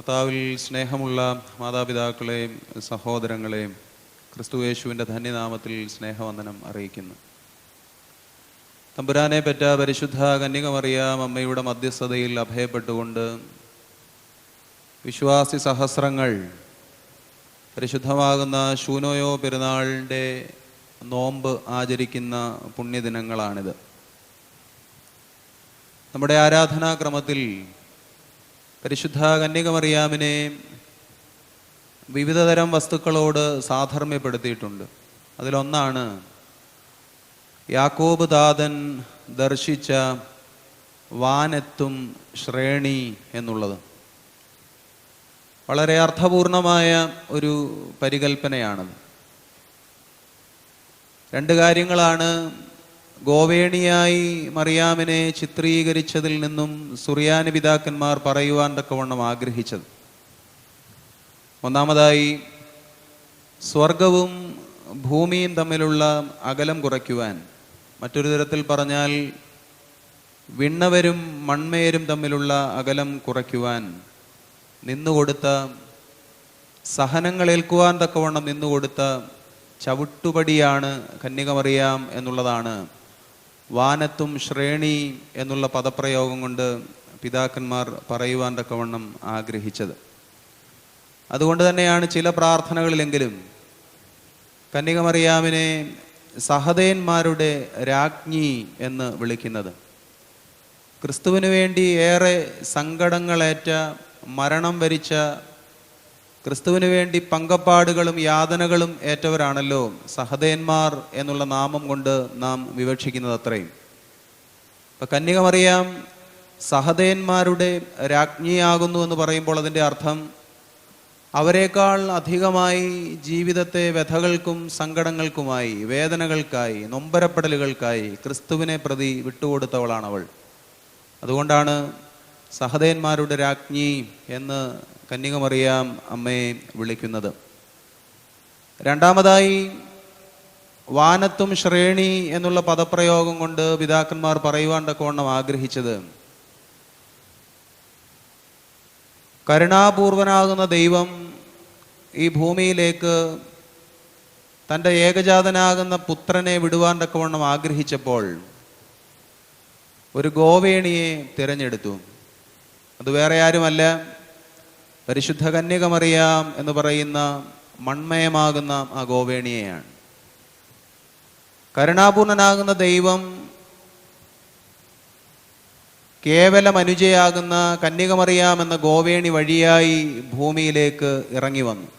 കർത്താവിൽ സ്നേഹമുള്ള മാതാപിതാക്കളെയും സഹോദരങ്ങളെയും ക്രിസ്തുയേശുവിൻ്റെ ധന്യനാമത്തിൽ സ്നേഹവന്ദനം അറിയിക്കുന്നു. തമ്പുരാനെ പെറ്റ പരിശുദ്ധ കന്യകമറിയാം അമ്മയുടെ മധ്യസ്ഥതയിൽ അഭയപ്പെട്ടുകൊണ്ട് വിശ്വാസി സഹസ്രങ്ങൾ പരിശുദ്ധമാകുന്ന ശൂനോയോ പെരുന്നാളിൻ്റെ നോമ്പ് ആചരിക്കുന്ന പുണ്യദിനങ്ങളാണിത്. നമ്മുടെ ആരാധനാക്രമത്തിൽ പരിശുദ്ധ കന്യകമറിയാമിനെ വിവിധതരം വസ്തുക്കളോട് സാധർമ്മ്യപ്പെടുത്തിയിട്ടുണ്ട്. അതിലൊന്നാണ് യാക്കോബ് താതൻ ദർശിച്ച വാനെത്തും ശ്രേണി എന്നുള്ളത്. വളരെ അർത്ഥപൂർണമായ ഒരു പരികൽപ്പനയാണത്. രണ്ട് കാര്യങ്ങളാണ് ഗോവേണിയായി മറിയാമിനെ ചിത്രീകരിച്ചതിൽ നിന്നും സുറിയാനി പിതാക്കന്മാർ പറയുവാൻ തക്കവണ്ണം ആഗ്രഹിച്ചത്. ഒന്നാമതായി, സ്വർഗവും ഭൂമിയും തമ്മിലുള്ള അകലം കുറയ്ക്കുവാൻ, മറ്റൊരു തരത്തിൽ പറഞ്ഞാൽ വിണ്ണവരും മൺമേരും തമ്മിലുള്ള അകലം കുറയ്ക്കുവാൻ നിന്നുകൊടുത്ത, സഹനങ്ങളേൽക്കുവാൻ തക്കവണ്ണം നിന്നുകൊടുത്ത ചവിട്ടുപടിയാണ് കന്യകമറിയാം എന്നുള്ളതാണ് വാനത്തും ശ്രേണി എന്നുള്ള പദപ്രയോഗം കൊണ്ട് പിതാക്കന്മാർ പറയുവാൻ തക്കവണ്ണം ആഗ്രഹിച്ചത്. അതുകൊണ്ട് തന്നെയാണ് ചില പ്രാർത്ഥനകളിലെങ്കിലും കന്യകമറിയാമിനെ സഹദേന്മാരുടെ രാജ്ഞി എന്ന് വിളിക്കുന്നത്. ക്രിസ്തുവിന് വേണ്ടി ഏറെ സങ്കടങ്ങളേറ്റ, മരണം വരിച്ച, ക്രിസ്തുവിന് വേണ്ടി പങ്കപ്പാടുകളും യാതനകളും ഏറ്റവരാണല്ലോ സഹദേന്മാർ എന്നുള്ള നാമം കൊണ്ട് നാം വിവക്ഷിക്കുന്നത്. അത്രയും ഇപ്പം കന്യകമറിയാം സഹദേന്മാരുടെ രാജ്ഞിയാകുന്നു എന്ന് പറയുമ്പോൾ അതിൻ്റെ അർത്ഥം അവരെക്കാൾ അധികമായി ജീവിതത്തെ വ്യഥകൾക്കും സങ്കടങ്ങൾക്കുമായി, വേദനകൾക്കായി, നൊമ്പരപ്പെടലുകൾക്കായി ക്രിസ്തുവിനെ പ്രതി വിട്ടുകൊടുത്തവളാണവൾ. അതുകൊണ്ടാണ് സഹദേന്മാരുടെ രാജ്ഞി എന്ന് കന്യകമറിയാം അമ്മയെ വിളിക്കുന്നത്. രണ്ടാമതായി, വാനത്തും ശ്രേണി എന്നുള്ള പദപ്രയോഗം കൊണ്ട് പിതാക്കന്മാർ പറയുവാൻ തക്കവണ്ണം ആഗ്രഹിച്ചത് കരുണാപൂർവനാകുന്ന ദൈവം ഈ ഭൂമിയിലേക്ക് തൻ്റെ ഏകജാതനാകുന്ന പുത്രനെ വിടുവാൻ തക്കവണ്ണം ആഗ്രഹിച്ചപ്പോൾ ഒരു ഗോവേണിയെ തിരഞ്ഞെടുത്തു. അത് വേറെ ആരുമല്ല, പരിശുദ്ധ കന്യകമറിയാം എന്ന് പറയുന്ന മൺമയമാകുന്ന ആ ഗോവേണിയെയാണ്. കരുണാപൂർണനാകുന്ന ദൈവം കേവലം അനുജയാകുന്ന കന്യകമറിയാം എന്ന ഗോവേണി വഴിയായി ഭൂമിയിലേക്ക് ഇറങ്ങി വന്നു.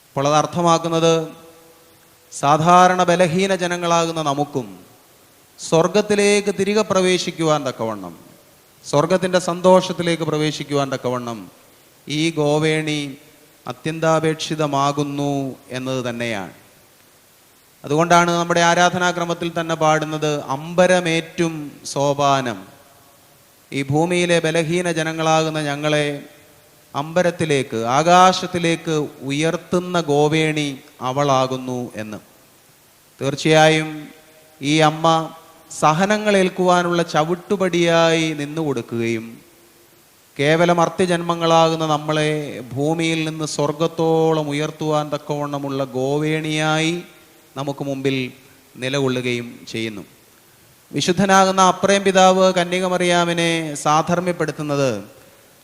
അപ്പോൾ അത് അർത്ഥമാക്കുന്നത് സാധാരണ ബലഹീന ജനങ്ങളാകുന്ന നമുക്കും സ്വർഗത്തിലേക്ക് തിരികെ പ്രവേശിക്കുവാൻ തക്കവണ്ണം, സ്വർഗത്തിൻ്റെ സന്തോഷത്തിലേക്ക് പ്രവേശിക്കുവാൻ തക്കവണ്ണം ഈ ഗോവേണി അത്യന്താപേക്ഷിതമാകുന്നു എന്നത് തന്നെയാണ്. അതുകൊണ്ടാണ് നമ്മുടെ ആരാധനാക്രമത്തിൽ തന്നെ പാടുന്നത് അമ്പരമേറ്റും സോപാനം. ഈ ഭൂമിയിലെ ബലഹീന ജനങ്ങളാകുന്ന ഞങ്ങളെ അമ്പരത്തിലേക്ക്, ആകാശത്തിലേക്ക് ഉയർത്തുന്ന ഗോവേണി അവളാകുന്നു എന്ന്. തീർച്ചയായും ഈ അമ്മ സഹനങ്ങൾ ഏൽക്കുവാനുള്ള ചവിട്ടുപടിയായി നിന്നു കൊടുക്കുകയും കേവലം അർത്ഥജന്മങ്ങളാകുന്ന നമ്മളെ ഭൂമിയിൽ നിന്ന് സ്വർഗത്തോളം ഉയർത്തുവാൻ തക്കവണ്ണമുള്ള ഗോവേണിയായി നമുക്ക് മുമ്പിൽ നിലകൊള്ളുകയും ചെയ്യുന്നു. വിശുദ്ധനാകുന്ന അപ്രേം പിതാവ് കന്യകമറിയാമിനെ സാധർമ്മ്യപ്പെടുത്തുന്നത്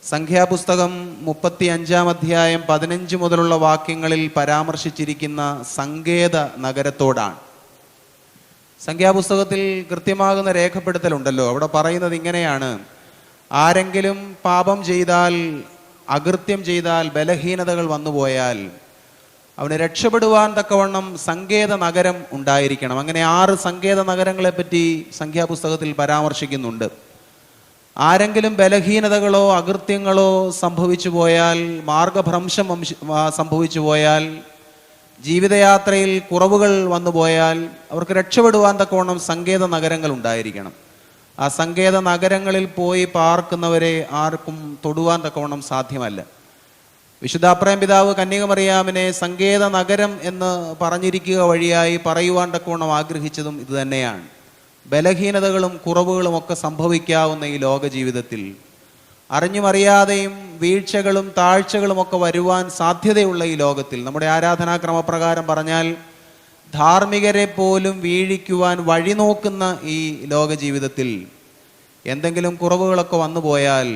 സംഖ്യാപുസ്തകം 35 അധ്യായം 15 മുതലുള്ള വാക്യങ്ങളിൽ പരാമർശിച്ചിരിക്കുന്ന സങ്കേത നഗരത്തോടാണ്. സംഖ്യാപുസ്തകത്തിൽ കൃത്യമാകുന്ന രേഖപ്പെടുത്തലുണ്ടല്ലോ. അവിടെ പറയുന്നത് ഇങ്ങനെയാണ്: ആരെങ്കിലും പാപം ചെയ്താൽ, അകൃത്യം ചെയ്താൽ, ബലഹീനതകൾ വന്നുപോയാൽ അവന് രക്ഷപ്പെടുവാൻ തക്കവണ്ണം സങ്കേത നഗരം ഉണ്ടായിരിക്കണം. അങ്ങനെ 6 സങ്കേത നഗരങ്ങളെ പറ്റി സംഖ്യാപുസ്തകത്തിൽ പരാമർശിക്കുന്നുണ്ട്. ആരെങ്കിലും ബലഹീനതകളോ അകൃത്യങ്ങളോ സംഭവിച്ചു പോയാൽ, മാർഗഭ്രംശം സംഭവിച്ചു പോയാൽ, ജീവിതയാത്രയിൽ കുറവുകൾ വന്നുപോയാൽ അവർക്ക് രക്ഷപ്പെടുവാൻ തക്കവണ്ണം സങ്കേത നഗരങ്ങൾ ഉണ്ടായിരിക്കണം. ആ സങ്കേത നഗരങ്ങളിൽ പോയി പാർക്കുന്നവരെ ആർക്കും തൊടുവാൻ തക്കവണ്ണം സാധ്യമല്ല. വിശുദ്ധ അപ്രേം പിതാവ് കന്യകമറിയാമിനെ സങ്കേത നഗരം എന്ന് പറഞ്ഞിരിക്കുക വഴിയായി പറയുവാൻ തക്കവണ്ണം ആഗ്രഹിച്ചതും ഇത് തന്നെയാണ്. ബലഹീനതകളും കുറവുകളും ഒക്കെ സംഭവിക്കാവുന്ന ഈ ലോക ജീവിതത്തിൽ അറിഞ്ഞും അറിയാതെയും വീഴ്ചകളും താഴ്ചകളും ഒക്കെ വരുവാൻ സാധ്യതയുള്ള ഈ ലോകത്തിൽ നമ്മുടെ ആരാധനാക്രമപ്രകാരം പറഞ്ഞാൽ ധാർമ്മികരെ പോലും വീഴിക്കുവാൻ വഴി നോക്കുന്ന ഈ ലോക ജീവിതത്തിൽ എന്തെങ്കിലും കുറവുകളൊക്കെ വന്നു പോയാൽ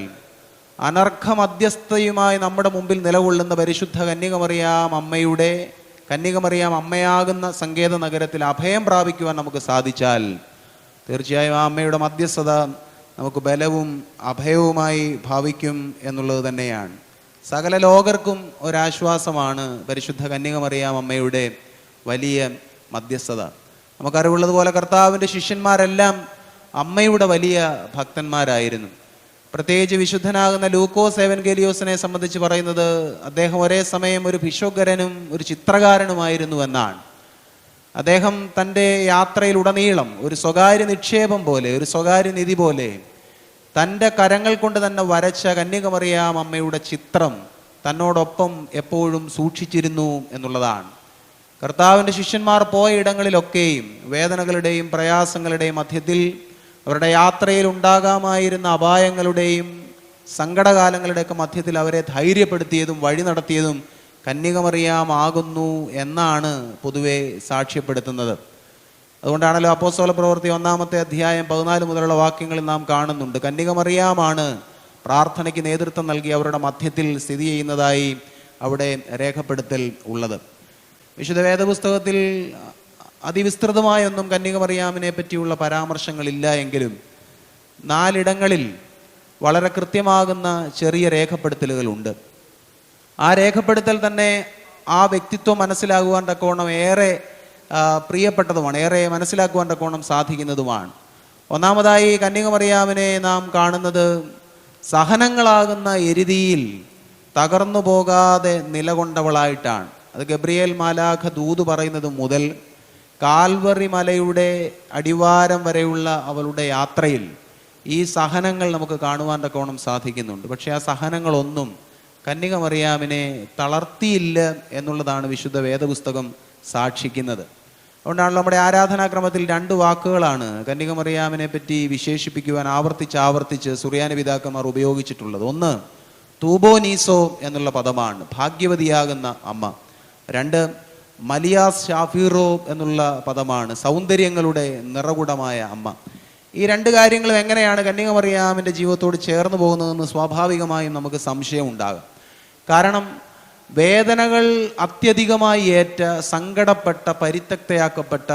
അനർഘ മധ്യസ്ഥയുമായി നമ്മുടെ മുമ്പിൽ നിലകൊള്ളുന്ന പരിശുദ്ധ കന്യകമറിയാം അമ്മയാകുന്ന സങ്കേത നഗരത്തിൽ അഭയം പ്രാപിക്കുവാൻ നമുക്ക് സാധിച്ചാൽ തീർച്ചയായും ആ അമ്മയുടെ മധ്യസ്ഥത നമുക്ക് ബലവും അഭയവുമായി ഭാവിക്കും എന്നുള്ളത് തന്നെയാണ്. സകല ലോകർക്കും ഒരാശ്വാസമാണ് പരിശുദ്ധ കന്യകമറിയാം അമ്മയുടെ വലിയ മധ്യസ്ഥത. നമുക്കറിവുള്ളതുപോലെ കർത്താവിൻ്റെ ശിഷ്യന്മാരെല്ലാം അമ്മയുടെ വലിയ ഭക്തന്മാരായിരുന്നു. പ്രത്യേകിച്ച് വിശുദ്ധനാകുന്ന ലൂക്കോസ് എവൻഗേലിയോസിനെ സംബന്ധിച്ച് പറയുന്നത് അദ്ദേഹം ഒരേ സമയം ഒരു ഭിഷഗ്വരനും ഒരു ചിത്രകാരനുമായിരുന്നു എന്നാണ്. അദ്ദേഹം തൻ്റെ യാത്രയിലുടനീളം ഒരു സ്വകാര്യ നിക്ഷേപം പോലെ, ഒരു സ്വകാര്യ നിധി പോലെ തൻ്റെ കരങ്ങൾ കൊണ്ട് തന്നെ വരച്ച കന്യകമറിയാം അമ്മയുടെ ചിത്രം തന്നോടൊപ്പം എപ്പോഴും സൂക്ഷിച്ചിരുന്നു എന്നുള്ളതാണ്. കർത്താവിൻ്റെ ശിഷ്യന്മാർ പോയ ഇടങ്ങളിലൊക്കെയും വേദനകളുടെയും പ്രയാസങ്ങളുടെയും മധ്യത്തിൽ അവരുടെ യാത്രയിൽ ഉണ്ടാകാമായിരുന്ന അപായങ്ങളുടെയും സങ്കടകാലങ്ങളുടെയൊക്കെ മധ്യത്തിൽ അവരെ ധൈര്യപ്പെടുത്തിയതും വഴി നടത്തിയതും കന്യകമറിയാമാകുന്നു എന്നാണ് പൊതുവെ സാക്ഷ്യപ്പെടുത്തുന്നത്. അതുകൊണ്ടാണല്ലോ അപ്പോസ്തല പ്രവൃത്തി 1-ാമത്തെ അധ്യായം 14 മുതലുള്ള വാക്യങ്ങളിൽ നാം കാണുന്നുണ്ട്, കന്യകമറിയാമാണ് പ്രാർത്ഥനയ്ക്ക് നേതൃത്വം നൽകി അവരുടെ മധ്യത്തിൽ സ്ഥിതി ചെയ്യുന്നതായി അവിടെ രേഖപ്പെടുത്തൽ ഉള്ളത്. വിശുദ്ധ വേദപുസ്തകത്തിൽ അതിവിസ്തൃതമായൊന്നും കന്യകമറിയാമിനെ പറ്റിയുള്ള പരാമർശങ്ങളില്ല എങ്കിലും 4 ഇടങ്ങളിൽ വളരെ കൃത്യമാകുന്ന ചെറിയ രേഖപ്പെടുത്തലുകളുണ്ട്. ആ രേഖപ്പെടുത്തൽ തന്നെ ആ വ്യക്തിത്വം മനസ്സിലാകുവാൻ തക്കവണ്ണം ഏറെ പ്രിയപ്പെട്ടതുമാണ്, ഏറെ മനസ്സിലാക്കുവാൻ തക്കവണ്ണം സാധിക്കുന്നതുമാണ്. ഒന്നാമതായി കന്യകമറിയാമിനെ നാം കാണുന്നത് സഹനങ്ങളാകുന്ന എരിതിയിൽ തകർന്നു പോകാതെ നിലകൊണ്ടവളായിട്ടാണ്. അത് ഗബ്രിയേൽ മാലാഖ ദൂത് പറയുന്നത് മുതൽ കാൽവറി മലയുടെ അടിവാരം വരെയുള്ള അവളുടെ യാത്രയിൽ ഈ സഹനങ്ങൾ നമുക്ക് കാണുവാൻ തക്കവണ്ണം സാധിക്കുന്നുണ്ട്. പക്ഷേ ആ സഹനങ്ങളൊന്നും കന്യകമറിയാമിനെ തളർത്തിയില്ല എന്നുള്ളതാണ് വിശുദ്ധ വേദപുസ്തകം സാക്ഷിക്കുന്നത്. അതുകൊണ്ടാണ് നമ്മുടെ ആരാധനാക്രമത്തിൽ 2 വാക്കുകളാണ് കന്യകമറിയാമിനെ പറ്റി വിശേഷിപ്പിക്കുവാൻ ആവർത്തിച്ച് സുറിയാനി പിതാക്കന്മാർ ഉപയോഗിച്ചിട്ടുള്ളത്. ഒന്ന് തൂബോനീസോ എന്നുള്ള പദമാണ്, ഭാഗ്യവതിയാകുന്ന അമ്മ. 2 മലിയാസ് ഷാഫീറോ എന്നുള്ള പദമാണ്, സൗന്ദര്യങ്ങളുടെ നിറകുടമായ അമ്മ. ഈ 2 കാര്യങ്ങളും എങ്ങനെയാണ് കന്യകമറിയാമിൻ്റെ ജീവിതത്തോട് ചേർന്ന് പോകുന്നതെന്ന് സ്വാഭാവികമായും നമുക്ക് സംശയം ഉണ്ടാകും. കാരണം വേദനകൾ അത്യധികമായി ഏറ്റ, സങ്കടപ്പെട്ട, പരിത്യക്തയാക്കപ്പെട്ട,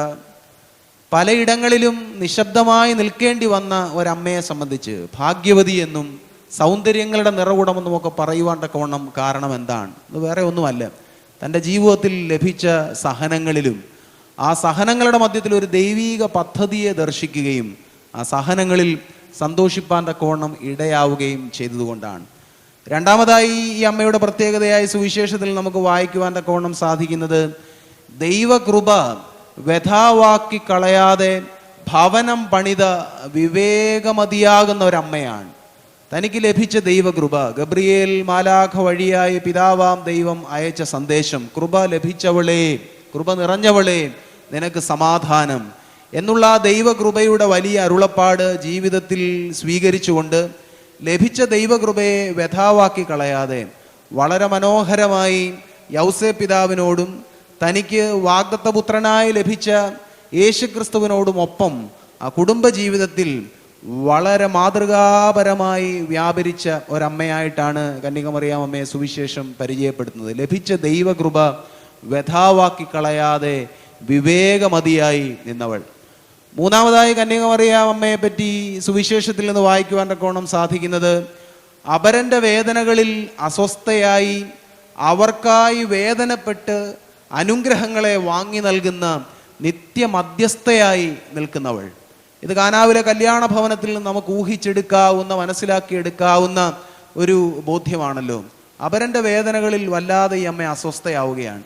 പലയിടങ്ങളിലും നിശബ്ദമായി നിൽക്കേണ്ടി വന്ന ഒരമ്മയെ സംബന്ധിച്ച് ഭാഗ്യവതി എന്നും സൗന്ദര്യങ്ങളുടെ നിറകുടമെന്നും ഒക്കെ പറയുവാൻ തക്കവണ്ണം കാരണം എന്താണ്? അത് വേറെ ഒന്നുമല്ല, തൻ്റെ ജീവിതത്തിൽ ലഭിച്ച സഹനങ്ങളിലും ആ സഹനങ്ങളുടെ മധ്യത്തിൽ ഒരു ദൈവീക പദ്ധതിയെ ദർശിക്കുകയും ആ സഹനങ്ങളിൽ സന്തോഷിപ്പാൻ തക്കവണ്ണം ഇടയാവുകയും ചെയ്തതുകൊണ്ടാണ്. രണ്ടാമതായി ഈ അമ്മയുടെ പ്രത്യേകതയായ സുവിശേഷത്തിൽ നമുക്ക് വായിക്കുവാൻ തക്കവണ്ണം സാധിക്കുന്നത് ദൈവകൃപ വ്യഥാവാക്കി കളയാതെ ഭവനം പണിത വിവേകമതിയാകുന്ന ഒരമ്മയാണ്. തനിക്ക് ലഭിച്ച ദൈവകൃപ, ഗബ്രിയേൽ മാലാഖ വഴിയായി പിതാവാം ദൈവം അയച്ച സന്ദേശം, കൃപ ലഭിച്ചവളെ, കൃപ നിറഞ്ഞവളെ, നിനക്ക് സമാധാനം എന്നുള്ള ആ ദൈവകൃപയുടെ വലിയ അരുളപ്പാട് ജീവിതത്തിൽ സ്വീകരിച്ചുകൊണ്ട് ലഭിച്ച ദൈവകൃപയെ വ്യഥാവാക്കി കളയാതെ വളരെ മനോഹരമായി യൗസേപ്പ് പിതാവിനോടും തനിക്ക് വാഗ്ദത്തപുത്രനായി ലഭിച്ച യേശുക്രിസ്തുവിനോടും ഒപ്പം ആ കുടുംബജീവിതത്തിൽ വളരെ മാതൃകാപരമായി വ്യാപരിച്ച ഒരമ്മയായിട്ടാണ് കന്യകമറിയാം അമ്മയെ സുവിശേഷം പരിചയപ്പെടുത്തുന്നത്. ലഭിച്ച ദൈവകൃപ വ്യഥാവാക്കി കളയാതെ വിവേകമതിയായി നിന്നവൾ. മൂന്നാമതായി കന്യകമറിയാം അമ്മയെ പറ്റി സുവിശേഷത്തിൽ നിന്ന് വായിക്കുവാൻ തക്കവണ്ണം സാധിക്കുന്നത് അപരൻ്റെ വേദനകളിൽ അസ്വസ്ഥയായി അവർക്കായി വേദനപ്പെട്ട് അനുഗ്രഹങ്ങളെ വാങ്ങി നൽകുന്ന നിത്യമധ്യസ്ഥയായി നിൽക്കുന്നവൾ. ഇത് കാനാവിലെ കല്യാണ ഭവനത്തിൽ നിന്ന് നമുക്ക് ഊഹിച്ചെടുക്കാവുന്ന, മനസ്സിലാക്കിയെടുക്കാവുന്ന ഒരു ബോധ്യമാണല്ലോ. അപരൻ്റെ വേദനകളിൽ വല്ലാതെ ഈ അമ്മ അസ്വസ്ഥയാവുകയാണ്.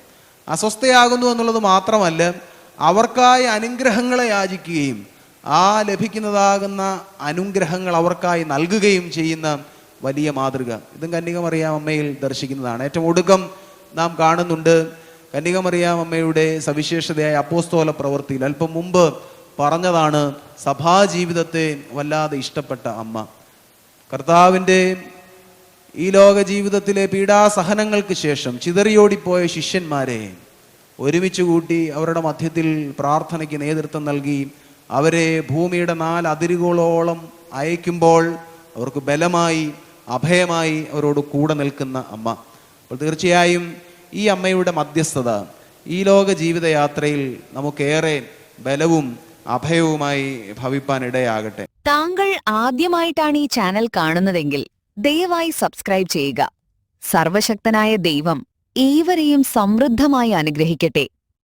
അസ്വസ്ഥയാകുന്നു എന്നുള്ളത് മാത്രമല്ല, അവർക്കായി അനുഗ്രഹങ്ങളെ യാചിക്കുകയും ആ ലഭിക്കുന്നതാകുന്ന അനുഗ്രഹങ്ങൾ അവർക്കായി നൽകുകയും ചെയ്യുന്ന വലിയ മാതൃക ഇതും കന്യകമറിയാം അമ്മയിൽ ദർശിക്കുന്നതാണ്. ഏറ്റവും ഒടുക്കം നാം കാണുന്നുണ്ട് കന്യകമറിയാം അമ്മയുടെ സവിശേഷതയായ അപ്പോസ്തല പ്രവൃത്തിയിൽ അല്പം മുമ്പ് പറഞ്ഞതാണ് സഭാജീവിതത്തെ വല്ലാതെ ഇഷ്ടപ്പെട്ട അമ്മ. കർത്താവിൻ്റെ ഈ ലോക ജീവിതത്തിലെ പീഡാസഹനങ്ങൾക്ക് ശേഷം ചിതറിയോടിപ്പോയ ശിഷ്യന്മാരെ ഒരുമിച്ച് കൂട്ടി അവരുടെ മധ്യത്തിൽ പ്രാർത്ഥനയ്ക്ക് നേതൃത്വം നൽകി അവരെ ഭൂമിയുടെ 4 അതിരുകളോളം അയക്കുമ്പോൾ അവർക്ക് ബലമായി അഭയമായി അവരോട് കൂടെ നിൽക്കുന്ന അമ്മ. അപ്പോൾ തീർച്ചയായും ഈ അമ്മയുടെ മധ്യസ്ഥത ഈ ലോക ജീവിതയാത്രയിൽ നമുക്കേറെ ബലവും അഭയവുമായി ഭവിപ്പാൻ ഇടയാകട്ടെ. താങ്കൾ ആദ്യമായിട്ടാണ് ഈ ചാനൽ കാണുന്നതെങ്കിൽ ദയവായി സബ്സ്ക്രൈബ് ചെയ്യുക. സർവശക്തനായ ദൈവം ഏവരെയും സമൃദ്ധമായി അനുഗ്രഹിക്കട്ടെ.